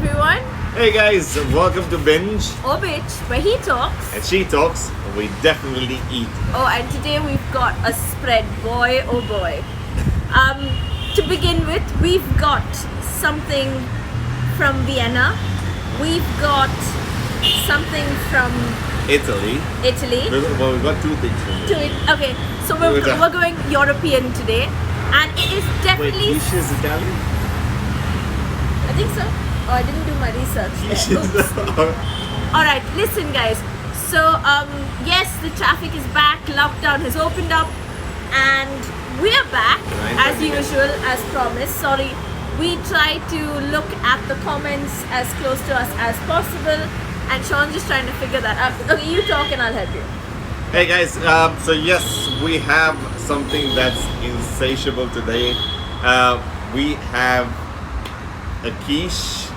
everyone. Hey guys, welcome to Binge. Or Bitch, where he talks. And she talks, and we definitely eat. Oh, and today we've got a spread, boy, oh boy. To begin with, we've got something from Vienna. We've got something from Italy. Well, we've got two things from Italy. Okay, so we're going European today. And it is definitely... Wait, Luscious is Italian? I think so. Oh, I didn't do my research there. Alright, listen guys. So, yes, the traffic is back. Lockdown has opened up. And we're back, as usual, as promised. Sorry, we try to look at the comments as close to us as possible. And Sean's just trying to figure that out. Okay, you talk and I'll help you. Hey guys, so yes, we have something that's insatiable today. We have a quiche,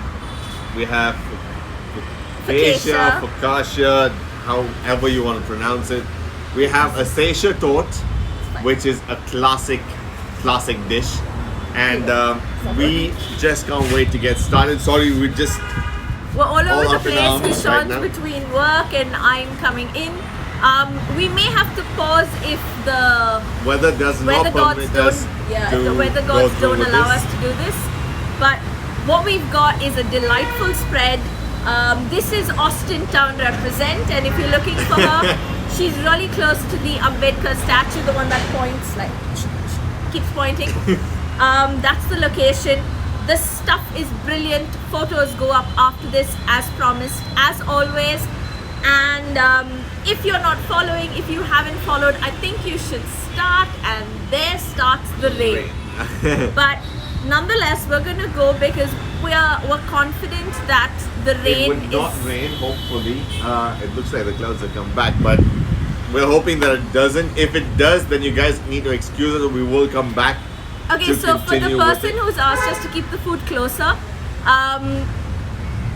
we have focaccia, however you want to pronounce it. We have a Seisha torte, which is a classic dish. And we just can't wait to get started. Sorry, we're all over the place with Sean's right between work and I'm coming in. We may have to pause if the weather gods don't allow us to do this. But what we've got is a delightful spread. This is Austin Town represent, and if you're looking for her, she's really close to the Ambedkar statue, the one that points, like keeps pointing. That's the location. The stuff is brilliant. Photos go up after this, as promised, as always. And if you're not following, if you haven't followed, I think you should start, and there starts the rain. But nonetheless, we're gonna go because we're confident that the rain would not rain, hopefully. It looks like the clouds have come back, but we're hoping that it doesn't. If it does, then you guys need to excuse us, we will come back. Okay, so for the person who's asked us to keep the food closer,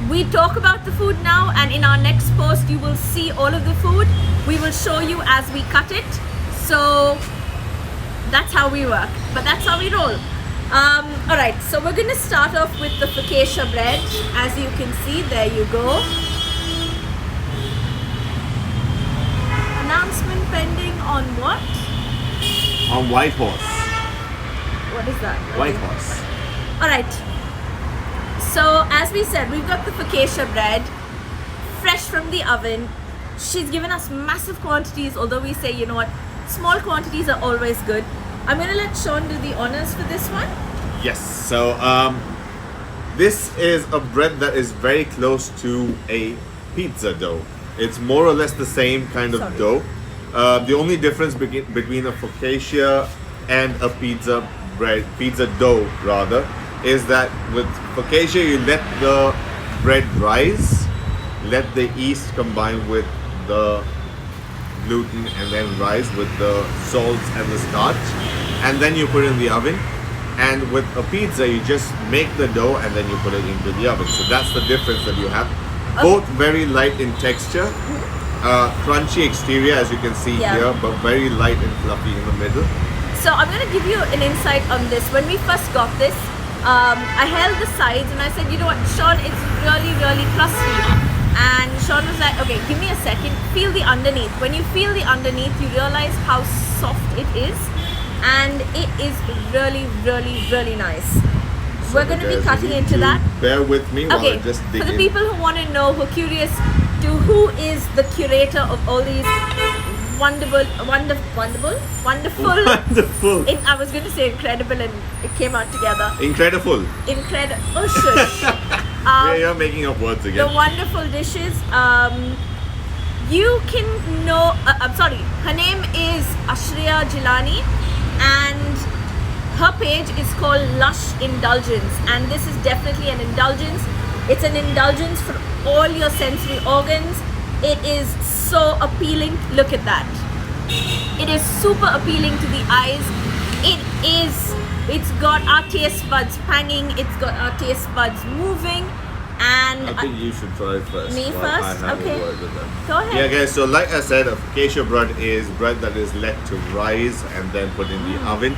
we talk about the food now, and in our next post you will see all of the food. We will show you as we cut it. So that's how we work, but that's how we roll. Alright, so we're gonna start off with the focaccia bread. As you can see, there you go. Announcement pending on what? On White Horse. What is that? White Horse. Alright. So, as we said, we've got the focaccia bread, fresh from the oven. She's given us massive quantities, although we say, you know what, small quantities are always good. I'm going to let Sean do the honors for this one. Yes, so this is a bread that is very close to a pizza dough. It's more or less the same kind of dough. The only difference between a focaccia and a pizza dough rather, is that with focaccia you let the bread rise, let the yeast combine with the gluten and then rise with the salts and the starch, and then you put it in the oven. And with a pizza you just make the dough and then you put it into the oven. So that's the difference that you have. Both very light in texture, crunchy exterior as you can see here, but very light and fluffy in the middle. So I'm going to give you an insight on this. When we first got this, I held the sides and I said, you know what, Sean, it's really, really crusty. And Sean was like, okay, give me a second, feel the underneath. When you feel the underneath, you realize how soft it is. And it is really, really, really nice. So we're going to be cutting into that. Bear with me while I just dig in. For the people who want to know, who are curious to who is the curator of all these wonderful. I was going to say incredible and it came out together. Incredible. Oh, shush. You're making up words again. The wonderful dishes. You can know. I'm sorry. Her name is Ashriya Jilani, and her page is called Lush Indulgence, and this is definitely an indulgence. It's an indulgence for all your sensory organs. It is so appealing. Look at that. It is super appealing to the eyes. It's got our taste buds hanging. It's got our taste buds moving. And I think you should try first. Me first? Okay. Go ahead. Yeah guys, so like I said, a focaccia bread is bread that is let to rise and then put in the oven.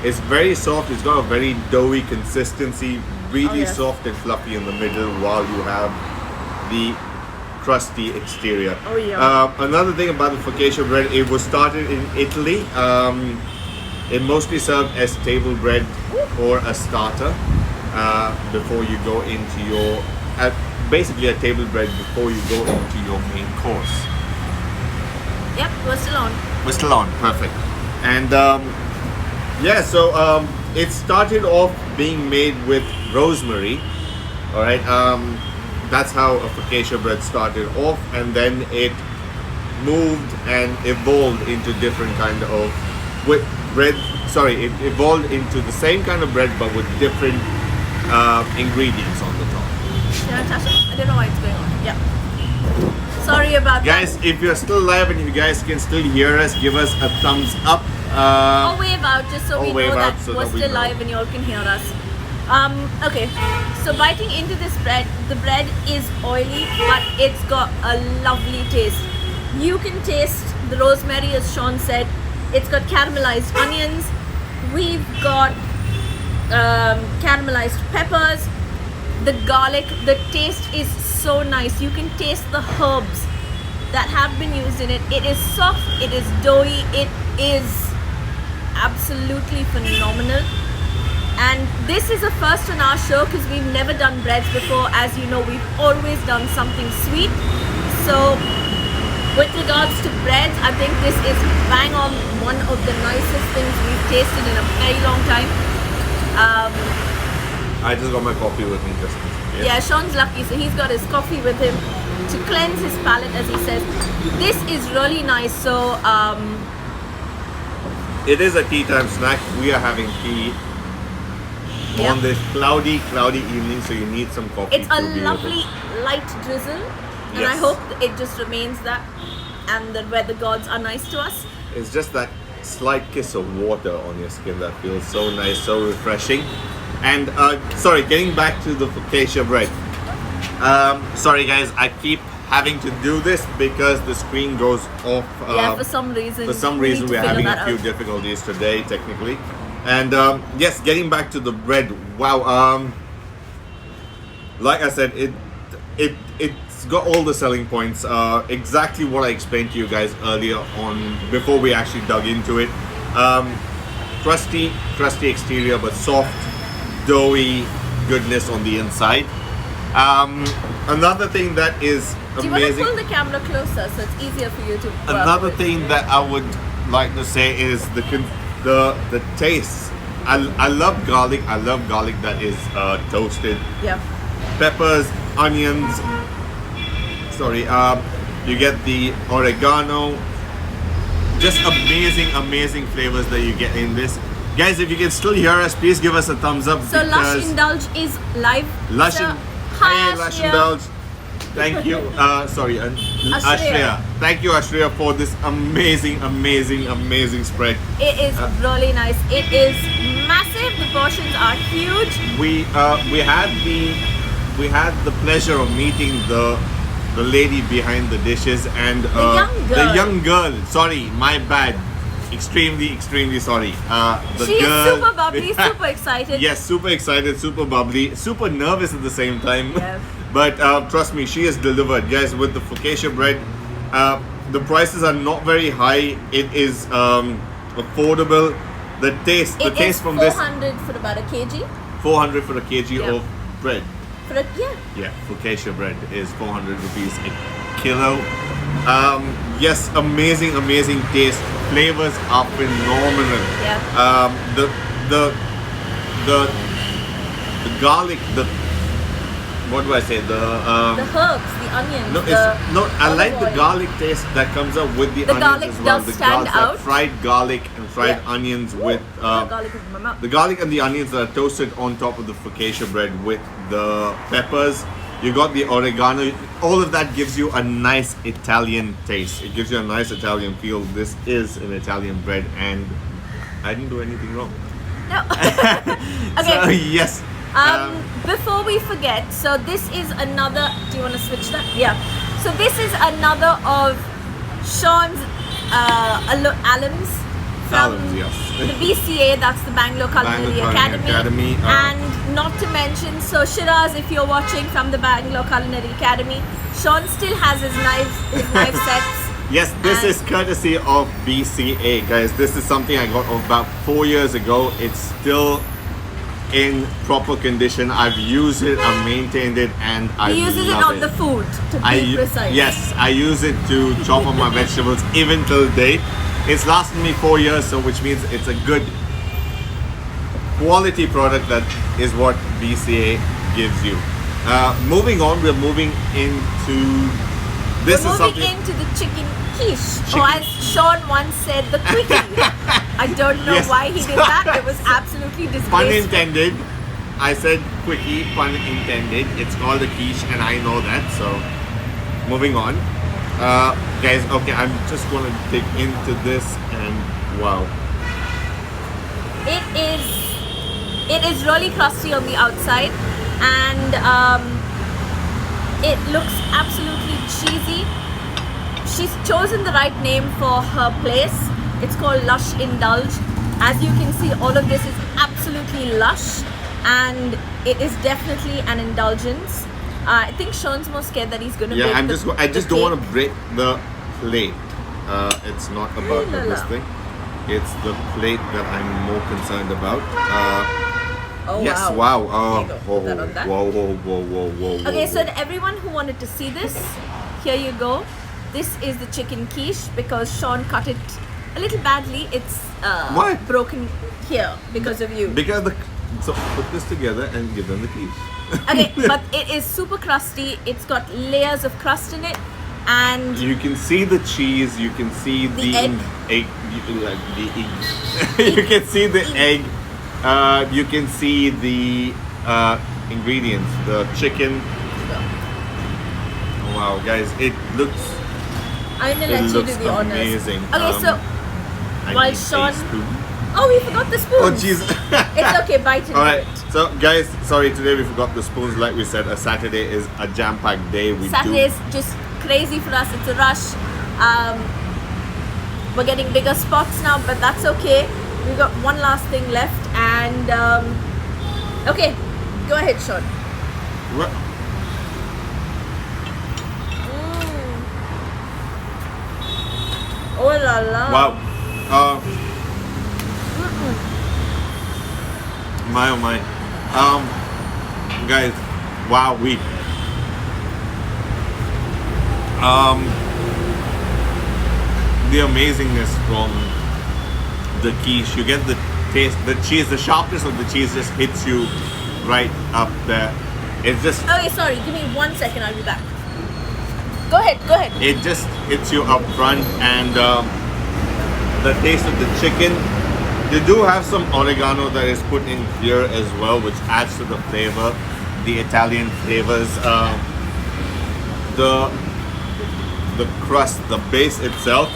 It's very soft, it's got a very doughy consistency, really yes. soft and fluffy in the middle, while you have the crusty exterior. Oh, yeah. Another thing about the focaccia bread, it was started in Italy. It mostly served as table bread or a starter before you go into your, basically a table bread before you go into your main course. Yep, we're still on. We're still on, perfect. And yeah, so it started off being made with rosemary. All right, that's how a focaccia bread started off, and then it moved and evolved into different kind of bread. Sorry, it evolved into the same kind of bread but with different ingredients on the top. Yeah, Natasha, I don't know why it's going on. Yeah. Sorry about Guys, if you're still live and you guys can still hear us, give us a thumbs up. that. Or wave out just so or we know wave that out so we're that we still know. live and you all can hear us. Okay, so biting into this bread, the bread is oily, but it's got a lovely taste. You can taste the rosemary, as Sean said. It's got caramelized onions. We've got caramelized peppers. The garlic, the taste is so nice. You can taste the herbs that have been used in it. It is soft, it is doughy, it is absolutely phenomenal. And this is a first on our show because we've never done breads before. As you know, we've always done something sweet. So with regards to breads, I think this is bang on one of the nicest things we've tasted in a very long time. I just got my coffee with me just now. Yeah, Sean's lucky, so he's got his coffee with him to cleanse his palate, as he says. This is really nice. So It is a tea time snack. We are having tea on this cloudy evening, so you need some coffee. it's a to be lovely light drizzle, and I Yes. hope it just remains that, and that weather gods are nice to us. It's just that slight kiss of water on your skin that feels so nice, so refreshing. And sorry, getting back to the focaccia bread. Sorry guys, I keep having to do this because the screen goes off. Yeah, for some reason. For some we reason, need to we're figure having that a few out. difficulties today, technically. And yes, getting back to the bread. Wow. Like I said, it's got all the selling points. Exactly what I explained to you guys earlier on before we actually dug into it. Crusty exterior, but soft, doughy goodness on the inside. Another thing that is Do you want to amazing. pull the camera closer so it's easier for you to work Another with? thing that I would like to say is the taste. I love garlic. I love garlic that is toasted. Yeah. Peppers, onions. Sorry. You get the oregano. Just amazing flavors that you get in this. Guys, if you can still hear us, please give us a thumbs up. So Lush Indulge is live. Lush, So, hi, hi, Lush Ashriya. Indulge. Thank you. Sorry, Ashriya. Thank you, Ashriya, for this amazing spread. It is really nice. It is massive. The portions are huge. We had the pleasure of meeting the lady behind the dishes and The young girl. Sorry, my bad. Extremely sorry. The She girl, is super bubbly, super excited. Yes, super excited, super bubbly, super nervous at the same time. Yeah. But trust me, she has delivered, guys. With the focaccia bread, the prices are not very high. It is affordable. The taste It is from this 400 for about a kg. 400 for a kg Yeah. of bread. For a, yeah. Yeah, focaccia bread is 400 rupees a kilo. Yes, amazing taste. Flavors are phenomenal. Yeah. The garlic, what do I say? The herbs, the onions. No, I olive like the oil. garlic taste that comes up with the The onions garlic as well. does stand that out. fried garlic and fried Yeah. onions with Garlic is in my mouth. the garlic and the onions that are toasted on top of the focaccia bread with the peppers. You got the oregano. All of that gives you a nice Italian taste. It gives you a nice Italian feel. This is an Italian bread, and I didn't do anything wrong. No. Okay. So yes. Before we forget, so this is another. Do you want to switch that? Yeah. So this is another of Sean's alums Talons, yes. the BCA, that's the Bangalore Culinary Academy. And not to mention, so Shiraz, if you're watching from the Bangalore Culinary Academy, Sean still has his knife sets. Yes, this is courtesy of BCA, guys. This is something I got about 4 years ago. It's still in proper condition. I've used it, I've maintained it, and I love it. He uses it on the food, to be precise. Yes, I use it to chop up my vegetables even till date. It's lasted me 4 years, so which means it's a good quality product. That is what BCA gives you. Moving on, we're moving into this. We're moving into the chicken quiche, or as Sean once said, the quickie. I don't know why he did that. It was absolutely disgraceful. Pun intended. I said quickie, pun intended. It's called a quiche, and I know that. So, moving on. Guys, okay, I'm just gonna dig into this, and wow. It is really crusty on the outside, and it looks absolutely cheesy. She's chosen the right name for her place. It's called Lush Indulge. As you can see, all of this is absolutely lush, and it is definitely an indulgence. I think Sean's more scared that he's gonna break I just don't want to break the plate. It's not about this thing. It's the plate that I'm more concerned about. Yes, wow. Whoa. Okay, so to everyone who wanted to see this, here you go. This is the chicken quiche because Sean cut it a little badly. It's broken here because of you. So put this together and give them the quiche. Okay, but it is super crusty. It's got layers of crust in it, and you can see the cheese. You can see the egg. You can see the egg. You can see the ingredients. The chicken. Wow, guys, it looks. I'm gonna let you do the honors. Amazing. Okay, so while Sean. Oh, we forgot the spoons. Oh, jeez. It's okay, bite into Alright, it. so guys, sorry, today we forgot the spoons. Like we said, a Saturday is a jam-packed day. Saturday is just crazy for us. It's a rush. We're getting bigger spots now, but that's okay. We've got one last thing left, and okay, go ahead, Sean. Oh la la. Wow. My oh my. Guys, wow, the amazingness from the quiche. You get the taste, the cheese, the sharpness of the cheese just hits you right up there. It's just. Okay, sorry. Give me 1 second. I'll be back. Go ahead. It just hits you up front, and the taste of the chicken. They do have some oregano that is put in here as well, which adds to the flavor, the Italian flavors. The crust, the base itself.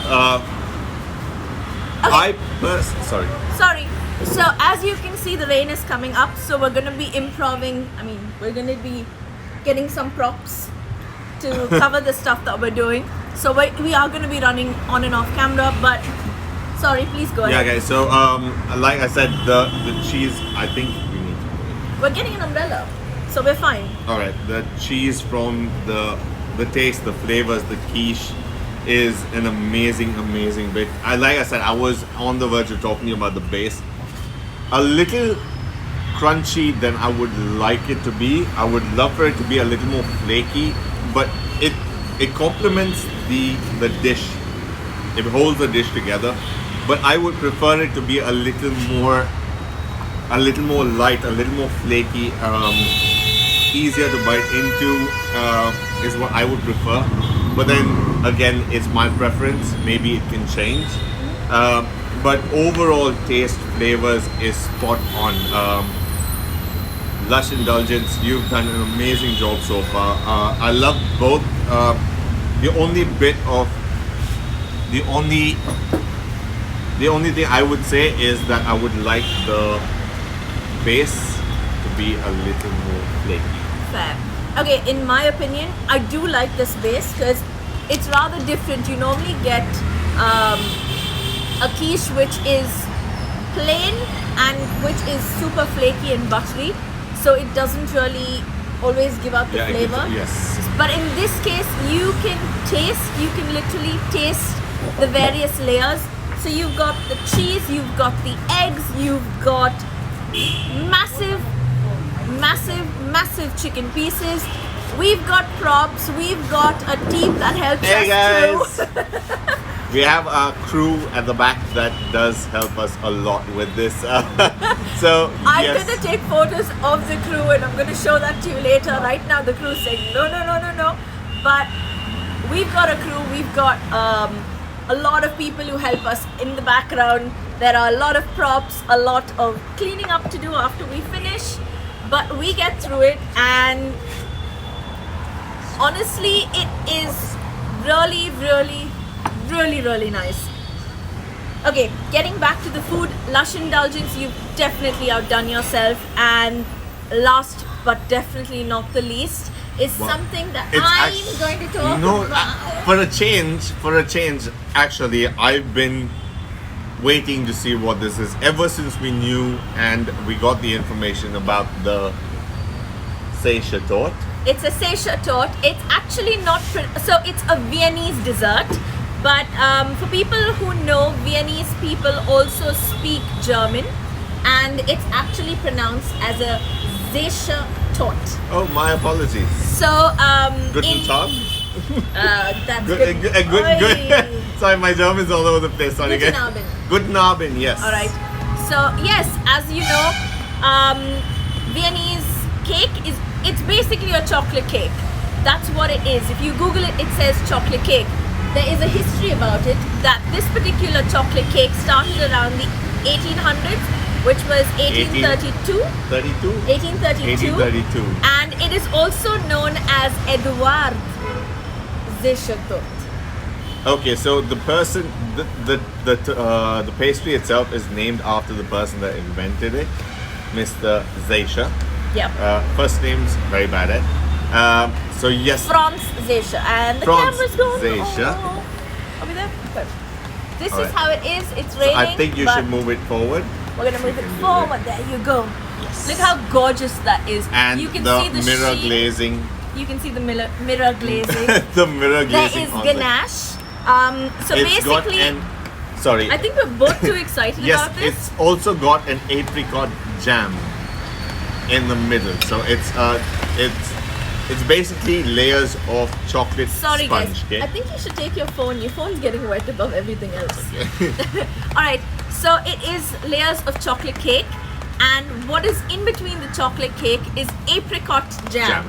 Sorry. So as you can see, the rain is coming up, so we're gonna be we're gonna be getting some props to cover the stuff that we're doing. So we are gonna be running on and off camera, but sorry, please go ahead. Yeah, guys. So like I said, the cheese. I think we need. We're getting an umbrella, so we're fine. All right, the cheese from the taste, the flavors, the quiche is an amazing bit. Like I said, I was on the verge of talking about the base. A little crunchy than I would like it to be. I would love for it to be a little more flaky, but it complements the dish. It holds the dish together. But I would prefer it to be a little more light, a little more flaky, easier to bite into, is what I would prefer. But then again, it's my preference. Maybe it can change. But overall taste, flavors is spot on. Lush Indulgence, you've done an amazing job so far. I love both. The only thing I would say is that I would like the base to be a little more flaky. Fair. Okay, in my opinion, I do like this base because it's rather different. You normally get a quiche which is plain and which is super flaky and buttery, so it doesn't really always give out the flavor. Yes. But in this case, you can literally taste the various layers. So you've got the cheese, you've got the eggs, you've got massive chicken pieces. We've got props, we've got a team that helps us through. We have a crew at the back that does help us a lot with this. So I'm gonna take photos of the crew and I'm gonna show that to you later. Right now the crew's saying no. But we've got a crew, we've got a lot of people who help us in the background. There are a lot of props, a lot of cleaning up to do after we finish. But we get through it, and honestly it is really nice. Okay, getting back to the food, Lush Indulgence, you've definitely outdone yourself. And last but definitely not the least is something that I'm going to talk about. For a change, actually, I've been waiting to see what this is ever since we knew and we got the information about the Seisha torte. It's a Seisha torte. It's actually not, so it's a Viennese dessert. But for people who know, Viennese people also speak German, and it's actually pronounced as a Seisha torte. Oh, my apologies. So, Guten Tag. That's good. Good. Sorry, my German's all over the place. Sorry, Guten guys. Abend. Guten Abend, yes. All right. So yes, as you know, Viennese cake it's basically a chocolate cake. That's what it is. If you Google it, it says chocolate cake. There is a history about it that this particular chocolate cake started around the 1800s, which was 1832. 1832. And it is also known as Eduard Seisha torte. Okay, so the person, the pastry itself is named after the person that invented it, Mr. Seisha. Yep. First name's very bad at. So yes. Franz Seisha, and the Franz camera's going. Seisha. Oh. Are we there? Good. This All is right. how it is. It's raining. I think you should move it forward. We're gonna move it forward. There you go. Yes. Look how gorgeous that is. And you can the see the mirror sheen. glazing. You can see the mirror glazing. The mirror glazing. There is on ganache. So it's got basically, sorry. I think we're both too excited Yes, about this. it's also got an apricot jam in the middle. So it's basically layers of chocolate Sorry sponge. guys, Okay? I think you should take your phone. Your phone's getting wet above everything else. Okay. Alright, so it is layers of chocolate cake, and what is in between the chocolate cake is apricot jam.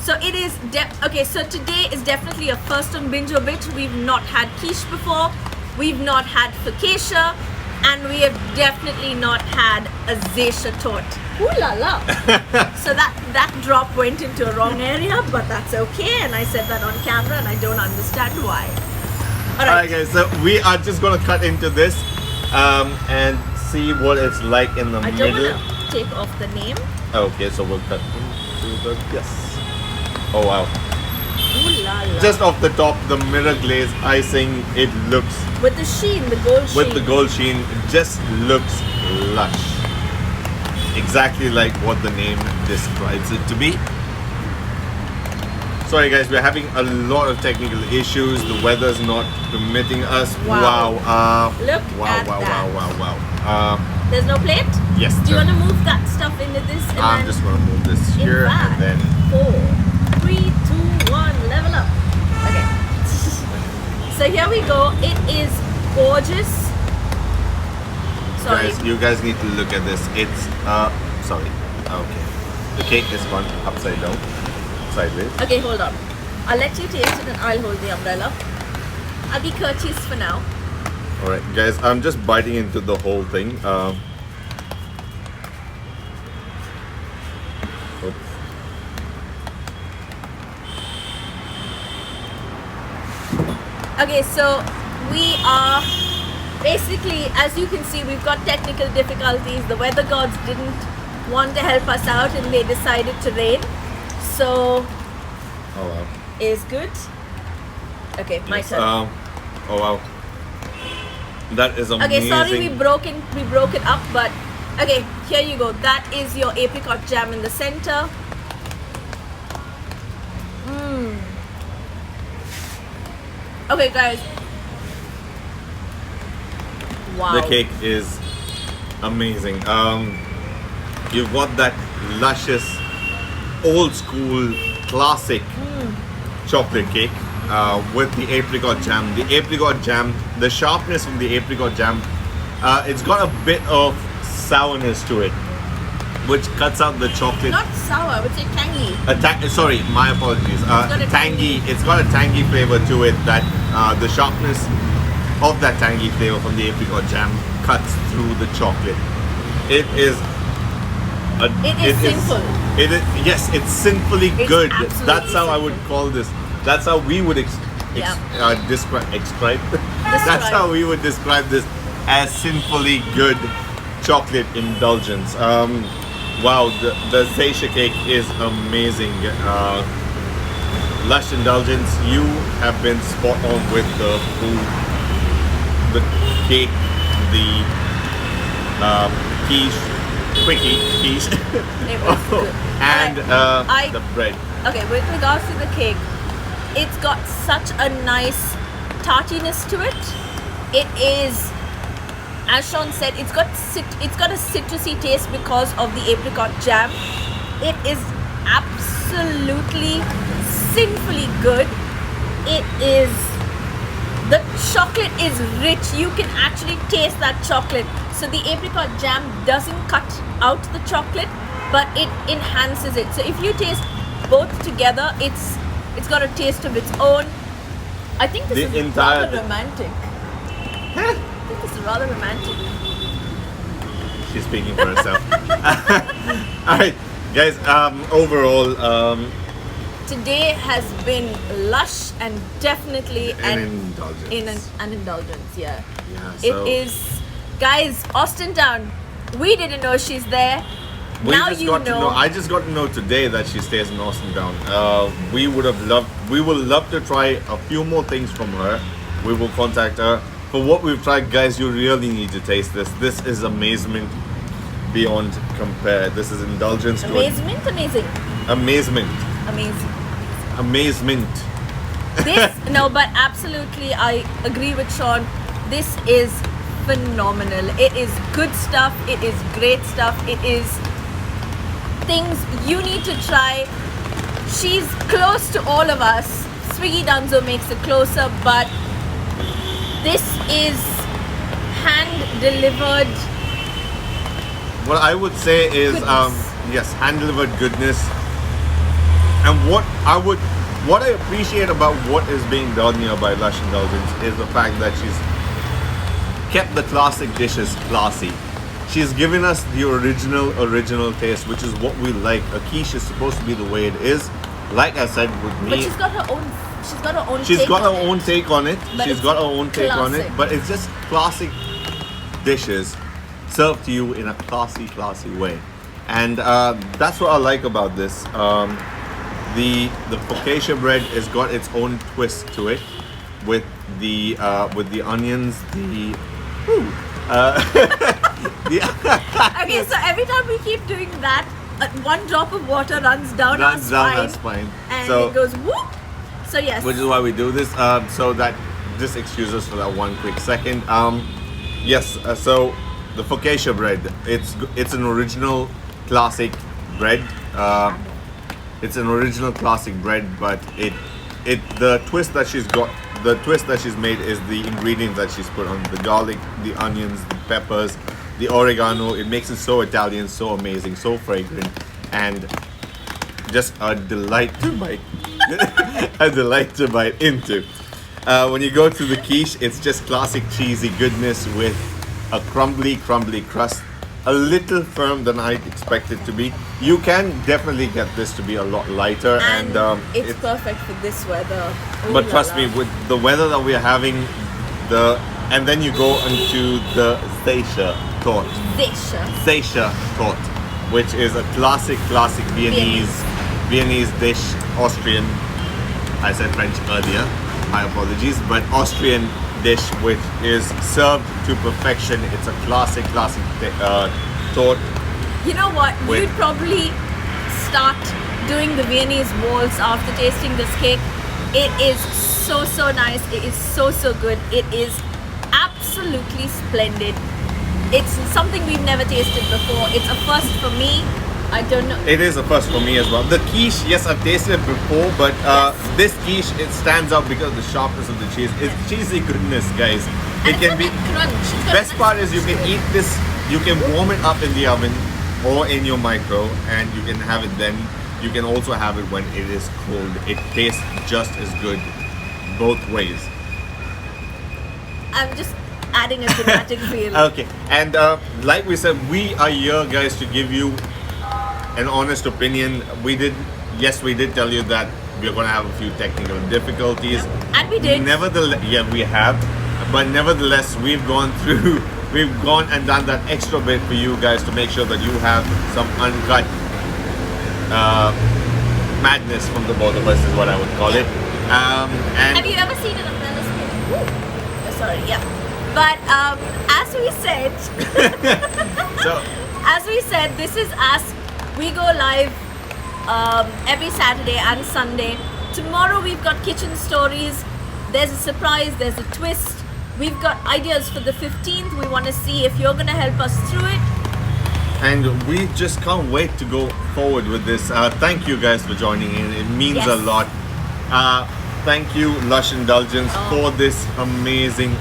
So it is, okay, so today is definitely a first on Binge or Bit. We've not had quiche before, we've not had focaccia, and we have definitely not had a Seisha torte. Ooh la la! So that drop went into a wrong area, but that's okay, and I said that on camera and I don't understand why. Alright guys, so we are just gonna cut into this and see what it's like in the I middle. don't want to take off the name. Okay, so we'll cut into the, yes. Oh wow. Ooh la la. Just off the top, the mirror glaze icing, it looks, with the sheen, the gold sheen. with the gold sheen, it just looks lush. Exactly like what the name describes it to be. Sorry guys, we're having a lot of technical issues. The weather's not permitting us. Wow. Look Wow, at wow, that. wow. There's no plate? Yes. Do you want to move that stuff into this? And I'm then just gonna move this in here five, and then 4, 3, 2, 1, level up. Okay. So here we go. It is gorgeous. Sorry. guys, you guys need to look at this. It's sorry. Okay. The cake is gone upside down. Sideways. Okay, hold on. I'll let you taste it and I'll hold the umbrella. I'll be courteous for now. Alright guys, I'm just biting into the whole thing. Oops. Okay, so we are basically, as you can see, we've got technical difficulties. The weather gods didn't want to help us out and they decided to rain. So, Oh wow. is good. Okay, my Yes, turn. oh wow. That is amazing. Okay, sorry we broke it up, but okay, here you go. That is your apricot jam in the center. Okay, guys. Wow. The cake is amazing. You've got that luscious, old school, classic chocolate cake with the apricot jam. The apricot jam, the sharpness from the apricot jam, it's got a bit of sourness to it, which cuts out the chocolate. Not sour, I would say tangy. Sorry, my apologies. Tangy. It's got a tangy flavor to it. That the sharpness of that tangy flavor from the apricot jam cuts through the chocolate. It is. Simple. Yes, it's simply It's good. absolutely That's how I would simple. call this. That's how we would describe. That's how we would describe this as simply good chocolate indulgence. Wow, the Seisha cake is amazing. Lush Indulgence, you have been spot on with the food, the cake, the quiche, It was good. and I- the bread. Okay, with regards to the cake, it's got such a nice tartiness to it. It is, as Sean said, it's got a citrusy taste because of the apricot jam. It is absolutely sinfully good. The chocolate is rich. You can actually taste that chocolate. So the apricot jam doesn't cut out the chocolate, but it enhances it. So if you taste both together, it's got a taste of its own. I think this is rather romantic. I think this is rather romantic. She's speaking for herself. All right, guys. Overall, Today has been lush and definitely an indulgence. an indulgence. Yeah. Yeah, It so is, guys. Austin Town. We didn't know she's there. Now you know. I just got to know today that she stays in Austin Town. We would love to try a few more things from her. We will contact her. For what we've tried, guys, you really need to taste this. This is amazement beyond compare. This is indulgence. Amazement, Amazement. amazing. Amazement. This no, but absolutely, I agree with Sean. This is phenomenal. It is good stuff. It is great stuff. It is things you need to try. She's close to all of us. Swiggy Dunzo makes it closer, but this is hand delivered. What I would say is, Goodness. yes, hand delivered goodness. And what I appreciate about what is being done here by Lush Indulgence is the fact that she's kept the classic dishes classy. She's given us the original taste, which is what we like. A quiche is supposed to be the way it is. Like I said, with me, But she's got her own. she's take got on her it. own take on it. But She's it's got her own take on it. classic. But it's just classic dishes served to you in a classy way. And that's what I like about this. The focaccia bread has got its own twist to it, with the onions, Okay, so every time we keep doing that, one drop of water runs down our spine, and So, it goes whoop. So yes, which is why we do this. So that just excuse us for that one quick second. Yes. So the focaccia bread, it's an original classic bread. It's an original classic bread, but the twist that she's made is the ingredient that she's put on: the garlic, the onions, the peppers, the oregano. It makes it so Italian, so amazing, so fragrant, and just a delight to bite. A delight to bite into. When you go to the quiche, it's just classic cheesy goodness with a crumbly crust. A little firm than I expected to be. You can definitely get this to be a lot lighter, and it's perfect for this weather. Oh but la trust la. me, with the weather that we're having, and then you go into the Seisha torte. Seisha torte, which is a classic Viennese dish, Austrian. I said French earlier, my apologies, but Austrian dish which is served to perfection. It's a classic torte. You know what? Wait. You'd probably start doing the Viennese waltz after tasting this cake. It is so nice. It is so good. It is absolutely splendid. It's something we've never tasted before. It's a first for me. I don't know. It is a first for me as well. The quiche, yes, I've tasted it before, but this quiche, it stands out because of the sharpness of the cheese. It's cheesy goodness, guys. It And can it's be. got that crunch. It's got Best that part is you can eat this. You can warm it up in the oven or in your micro, and you can have it then. You can also have it when it is cold. It tastes just as good both ways. I'm just adding a dramatic feel. Okay, and like we said, we are here, guys, to give you an honest opinion. We did tell you that we're going to have a few technical difficulties. And we did. Nevertheless, yeah, we have. But nevertheless, we've gone and done that extra bit for you guys to make sure that you have some uncut madness from the both of us, is what I would call it. And Have you ever seen an umbrella spin? Oh, sorry, yeah. But as we said, so as we said, this is us. We go live every Saturday and Sunday. Tomorrow we've got kitchen stories. There's a surprise. There's a twist. We've got ideas for the 15th. We want to see if you're going to help us through it. And we just can't wait to go forward with this. Thank you guys for joining in. It means Yes. a lot. Thank you, Lush Indulgence, for this amazing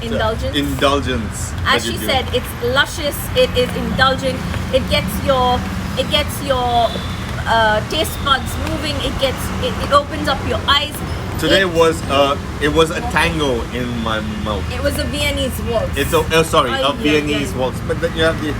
indulgence. As that you she do. said, it's luscious. It is indulgent. It gets your taste buds moving. It opens up your eyes. Today was a tango in my mouth. It was a Viennese waltz. It's a Viennese yeah. waltz, but then you have the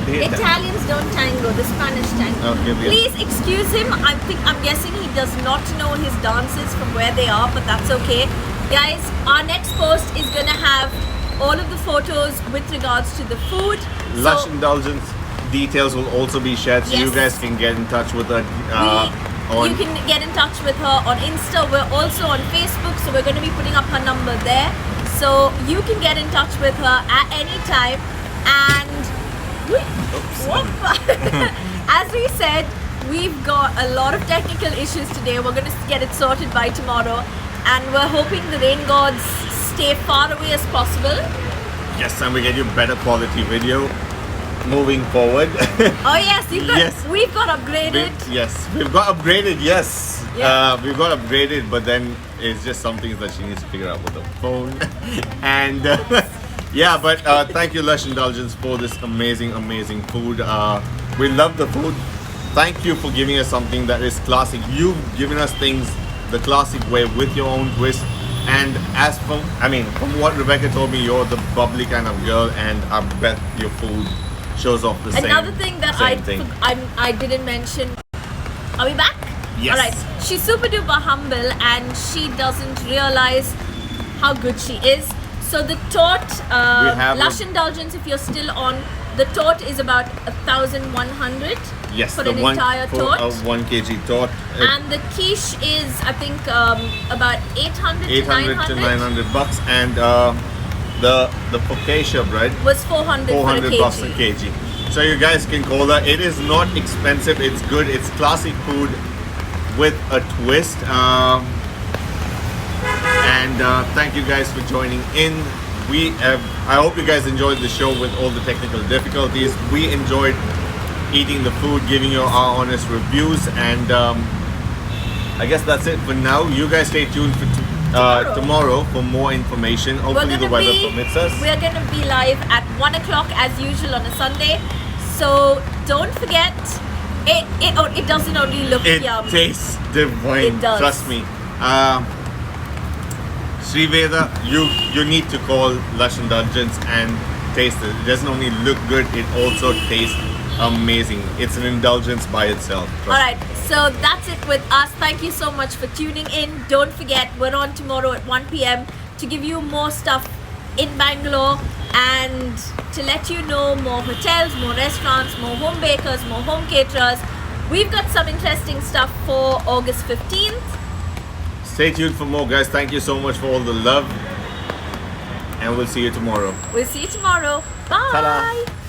Italians don't tango, the Spanish tango. Okay, yeah. Please excuse him. I'm guessing he does not know his dances from where they are, but that's okay. Guys, our next post is gonna have all of the photos with regards to the food. Lush So Indulgence details will also be shared, so Yes. you guys can get in touch with her. you can get in touch with her on Insta. We're also on Facebook, so we're going to be putting up her number there. So you can get in touch with her at any time. And as we said, we've got a lot of technical issues today. We're going to get it sorted by tomorrow. And we're hoping the rain gods stay far away as possible. Yes, and we get you better quality video moving forward. Oh yes, Yes. we've got upgraded. We've got upgraded. Yes, Yeah. we've got upgraded, but then it's just some things that she needs to figure out with her phone. And yeah, but thank you, Lush Indulgence, for this amazing food. We love the food. Thank you for giving us something that is classic. You've given us things the classic way with your own twist. And as from what Rebecca told me, you're the bubbly kind of girl, and I bet your food shows off the same. Another thing that I didn't mention. Are we back? Yes. Alright. She's super duper humble and she doesn't realize how good she is. So the torte, Lush Indulgence, if you're still on, the torte is about 1,100 Yes, for the an one entire for torte. a 1 kg torte. And the quiche is, I think, about 800 to 900 bucks, and the focaccia bread was 400 400 for a bucks a kg. kg. So you guys can call her. It is not expensive. It's good. It's classic food with a twist. And thank you guys for joining in. I hope you guys enjoyed the show with all the technical difficulties. We enjoyed eating the food, giving you our honest reviews, and I guess that's it for now. You guys stay tuned for tomorrow for more information. Hopefully the weather permits us. We're going to be live at 1 o'clock as usual on a Sunday. So don't forget, it doesn't only look yum. It tastes divine. It does. Trust me. Sriveda, you need to call Lush Indulgence and taste it. It doesn't only look good, it also tastes amazing. It's an indulgence by itself. Alright, so that's it with us. Thank you so much for tuning in. Don't forget, we're on tomorrow at 1 p.m. to give you more stuff in Bangalore and to let you know more hotels, more restaurants, more home bakers, more home caterers. We've got some interesting stuff for August 15th. Stay tuned for more, guys. Thank you so much for all the love. And we'll see you tomorrow. We'll see you tomorrow. Bye. Ta-da.